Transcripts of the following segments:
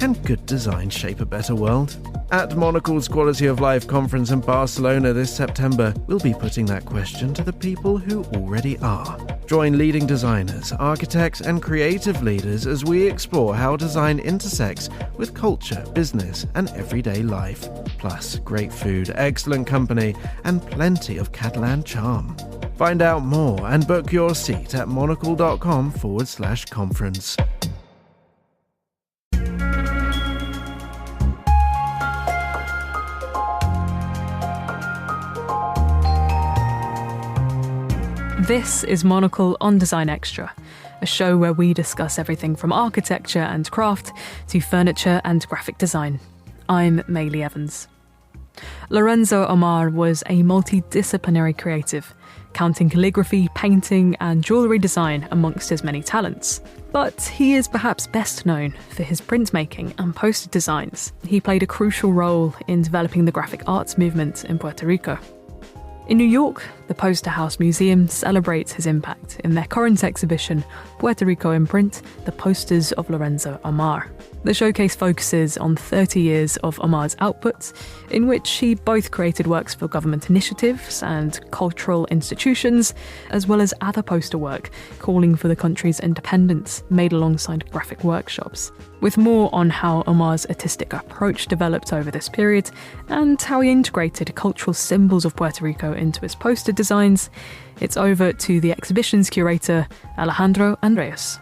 Can good design shape a better world? At Monocle's Quality of Life conference in Barcelona this September, we'll be putting that question to the people who already are. Join leading designers, architects, and creative leaders as we explore how design intersects with culture, business, and everyday life. Plus, great food, excellent company, and plenty of Catalan charm. Find out more and book your seat at monocle.com/conference. This is Monocle on Design Extra, a show where we discuss everything from architecture and craft to furniture and graphic design. I'm Maylie Evans. Lorenzo Homar was a multidisciplinary creative, counting calligraphy, painting and jewellery design amongst his many talents. But he is perhaps best known for his printmaking and poster designs. He played a crucial role in developing the graphic arts movement in Puerto Rico. In New York, the Poster House Museum celebrates his impact in their current exhibition, Puerto Rico in Print, The Posters of Lorenzo Homar. The showcase focuses on 30 years of Homar's output, in which he both created works for government initiatives and cultural institutions, as well as other poster work calling for the country's independence, made alongside graphic workshops. With more on how Homar's artistic approach developed over this period, and how he integrated cultural symbols of Puerto Rico into his poster designs, it's over to the exhibition's curator, Alejandro Andreas.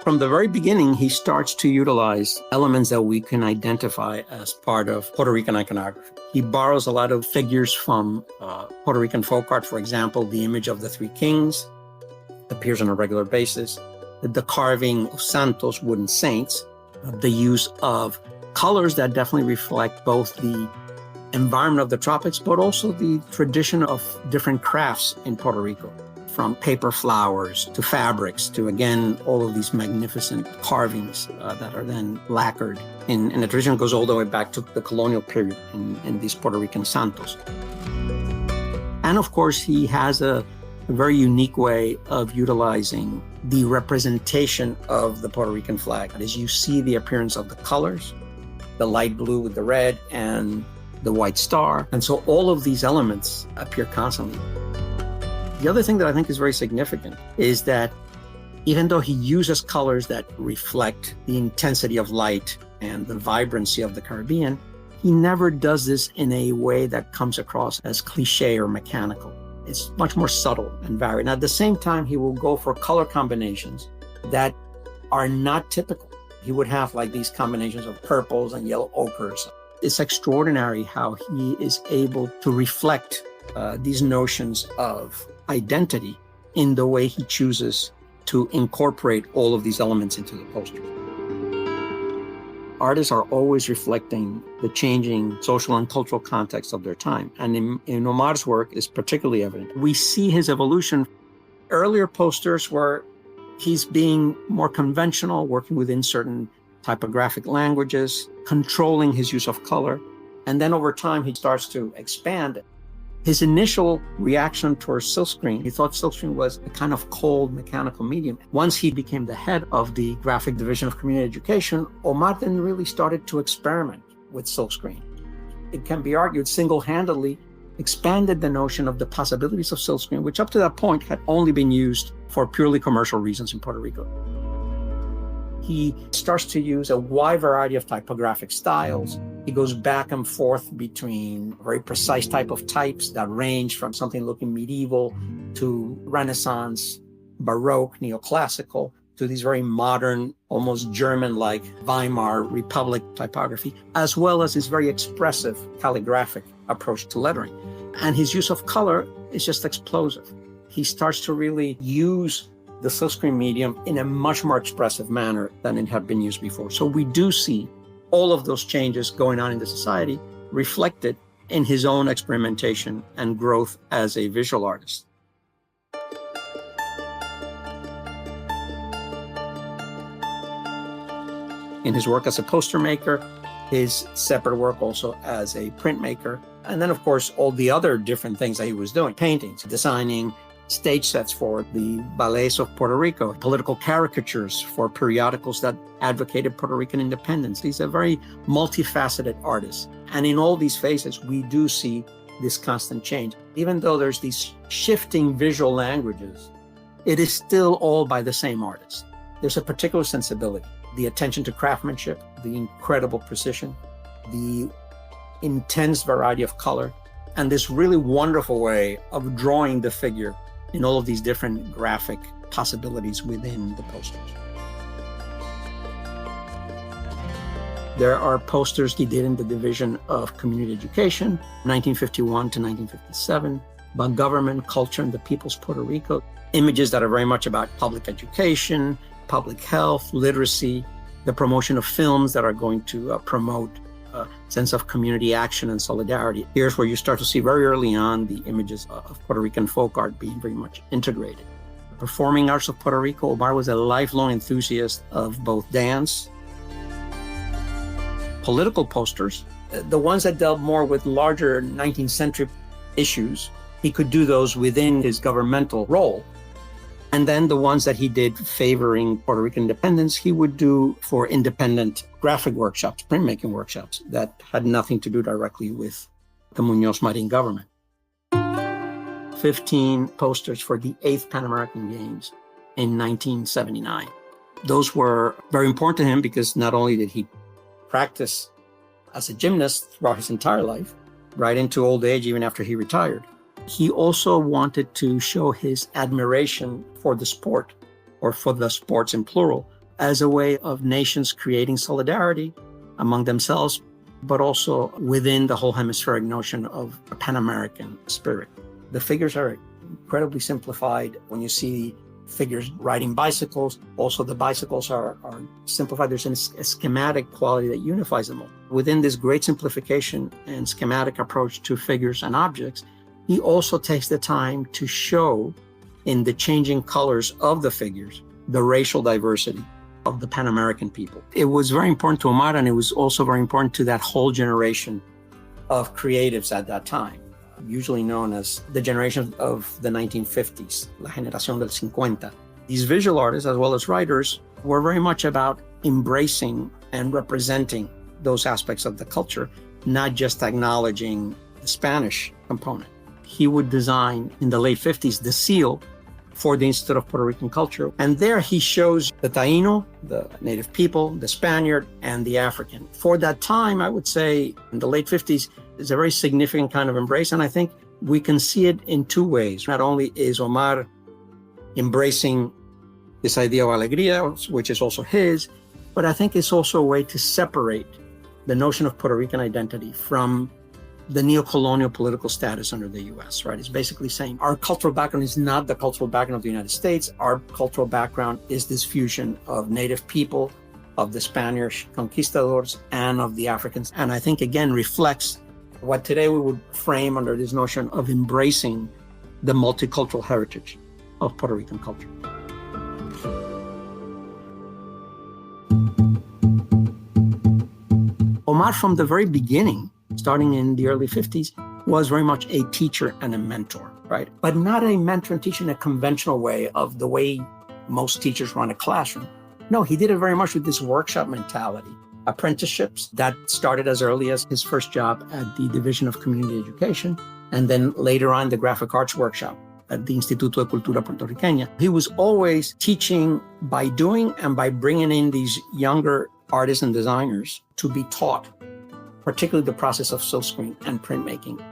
From the very beginning, he starts to utilize elements that we can identify as part of Puerto Rican iconography. He borrows a lot of figures from Puerto Rican folk art. For example, the image of the three kings appears on a regular basis. The carving of santos, wooden saints, the use of colors that definitely reflect both the environment of the tropics, but also the tradition of different crafts in Puerto Rico. From paper flowers to fabrics to, again, all of these magnificent carvings that are then lacquered. And the tradition goes all the way back to the colonial period in these Puerto Rican santos. And of course, he has a very unique way of utilizing the representation of the Puerto Rican flag. As you see the appearance of the colors, the light blue with the red and the white star. And so all of these elements appear constantly. The other thing that I think is very significant is that even though he uses colors that reflect the intensity of light and the vibrancy of the Caribbean, he never does this in a way that comes across as cliche or mechanical. It's much more subtle and varied. And at the same time, he will go for color combinations that are not typical. He would have like these combinations of purples and yellow ochres. It's extraordinary how he is able to reflect these notions of identity in the way he chooses to incorporate all of these elements into the posters. Artists are always reflecting the changing social and cultural context of their time. And in Homar's work is particularly evident. We see his evolution. Earlier posters where he's being more conventional, working within certain typographic languages, controlling his use of color. And then over time, he starts to expand it. His initial reaction towards silkscreen, he thought silkscreen was a kind of cold mechanical medium. Once he became the head of the graphic division of community education, Homar then really started to experiment with silkscreen. It can be argued single-handedly expanded the notion of the possibilities of silkscreen, which up to that point had only been used for purely commercial reasons in Puerto Rico. He starts to use a wide variety of typographic styles. He goes back and forth between very precise type of types that range from something looking medieval to Renaissance, Baroque, neoclassical, to these very modern, almost German-like Weimar Republic typography, as well as his very expressive calligraphic approach to lettering. And his use of color is just explosive. He starts to really use the silkscreen medium in a much more expressive manner than it had been used before. So we do see all of those changes going on in the society reflected in his own experimentation and growth as a visual artist. In his work as a poster maker, his separate work also as a printmaker, And then, of course, all the other different things that he was doing, paintings, designing stage sets for the ballets of Puerto Rico, political caricatures for periodicals that advocated Puerto Rican independence. He's a very multifaceted artist. And in all these phases, we do see this constant change. Even though there's these shifting visual languages, it is still all by the same artist. There's a particular sensibility, the attention to craftsmanship, the incredible precision, the intense variety of color, and this really wonderful way of drawing the figure in all of these different graphic possibilities within the posters. There are posters he did in the division of community education, 1951 to 1957, about government, culture, and the people's Puerto Rico. Images that are very much about public education, public health, literacy, the promotion of films that are going to promote a sense of community action and solidarity. Here's where you start to see very early on the images of Puerto Rican folk art being very much integrated. Performing arts of Puerto Rico, Homar was a lifelong enthusiast of both dance, political posters, the ones that dealt more with larger 19th century issues. He could do those within his governmental role. And then the ones that he did favoring Puerto Rican independence, he would do for independent graphic workshops, printmaking workshops that had nothing to do directly with the Muñoz Marin government. 15 posters for the 8th Pan American Games in 1979. Those were very important to him because not only did he practice as a gymnast throughout his entire life, right into old age, even after he retired, he also wanted to show his admiration for the sport, or for the sports in plural, as a way of nations creating solidarity among themselves, but also within the whole hemispheric notion of a Pan-American spirit. The figures are incredibly simplified. When you see figures riding bicycles, also the bicycles are simplified. There's a schematic quality that unifies them all. Within this great simplification and schematic approach to figures and objects, he also takes the time to show in the changing colors of the figures, the racial diversity of the Pan American people. It was very important to Homar, and it was also very important to that whole generation of creatives at that time, usually known as the generation of the 1950s, la generación del 50. These visual artists, as well as writers, were very much about embracing and representing those aspects of the culture, not just acknowledging the Spanish component. He would design in the late 50s the seal for the Institute of Puerto Rican Culture. And there he shows the Taíno, the native people, the Spaniard, and the African. For that time, I would say in the late 50s, is a very significant kind of embrace. And I think we can see it in two ways. Not only is Homar embracing this idea of alegría, which is also his, but I think it's also a way to separate the notion of Puerto Rican identity from the neo-colonial political status under the U.S., right? It's basically saying our cultural background is not the cultural background of the United States. Our cultural background is this fusion of native people, of the Spanish conquistadors, and of the Africans. And I think, again, reflects what today we would frame under this notion of embracing the multicultural heritage of Puerto Rican culture. Homar, from the very beginning, starting in the early 50s, was very much a teacher and a mentor, right? But not a mentor and teacher in a conventional way of the way most teachers run a classroom. No, he did it very much with this workshop mentality. Apprenticeships that started as early as his first job at the Division of Community Education, and then later on the Graphic Arts Workshop at the Instituto de Cultura Puertorriqueña. He was always teaching by doing and by bringing in these younger artists and designers to be taught, particularly the process of silkscreen and printmaking.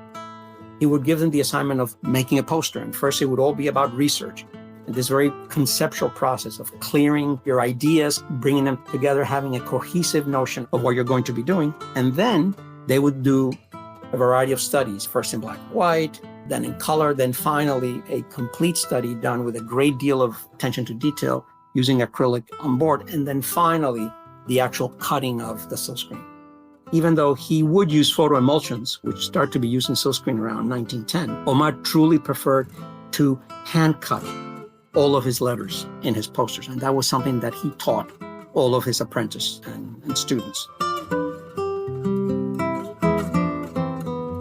He would give them the assignment of making a poster, and first it would all be about research. And this very conceptual process of clearing your ideas, bringing them together, having a cohesive notion of what you're going to be doing. And then they would do a variety of studies, first in black and white, then in color, then finally a complete study done with a great deal of attention to detail using acrylic on board, and then finally the actual cutting of the silkscreen. Even though he would use photo emulsions, which started to be used in silkscreen around 1910, Homar truly preferred to hand cut all of his letters in his posters. And that was something that he taught all of his apprentices and students.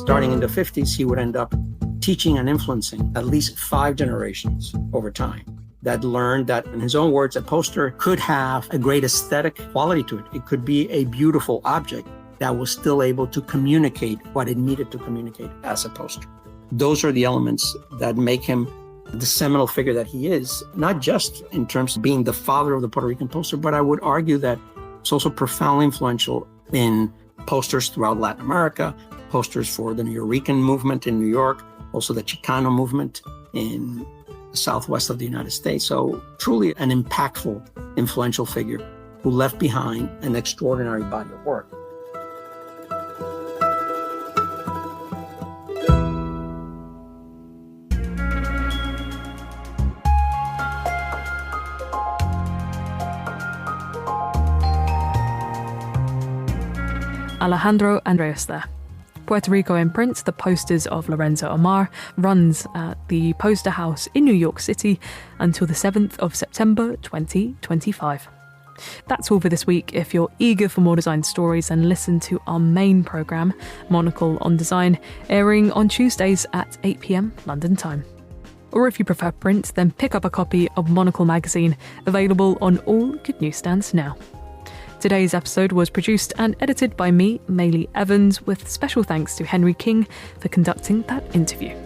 Starting in the 50s, he would end up teaching and influencing at least 5 generations over time that learned that, in his own words, a poster could have a great aesthetic quality to it. It could be a beautiful object that was still able to communicate what it needed to communicate as a poster. Those are the elements that make him the seminal figure that he is, not just in terms of being the father of the Puerto Rican poster, but I would argue that it's also profoundly influential in posters throughout Latin America, posters for the Nuyorican movement in New York, also the Chicano movement in the southwest of the United States. So truly an impactful, influential figure who left behind an extraordinary body of work. Alejandro Andreas there. Puerto Rico in Print, the posters of Lorenzo Homar, runs at the Poster House in New York City until the 7th of September 2025. That's all for this week. If you're eager for more design stories, then listen to our main programme, Monocle on Design, airing on Tuesdays at 8 p.m. London time. Or if you prefer print, then pick up a copy of Monocle magazine, available on all good newsstands now. Today's episode was produced and edited by me, Maylee Evans, with special thanks to Henry King for conducting that interview.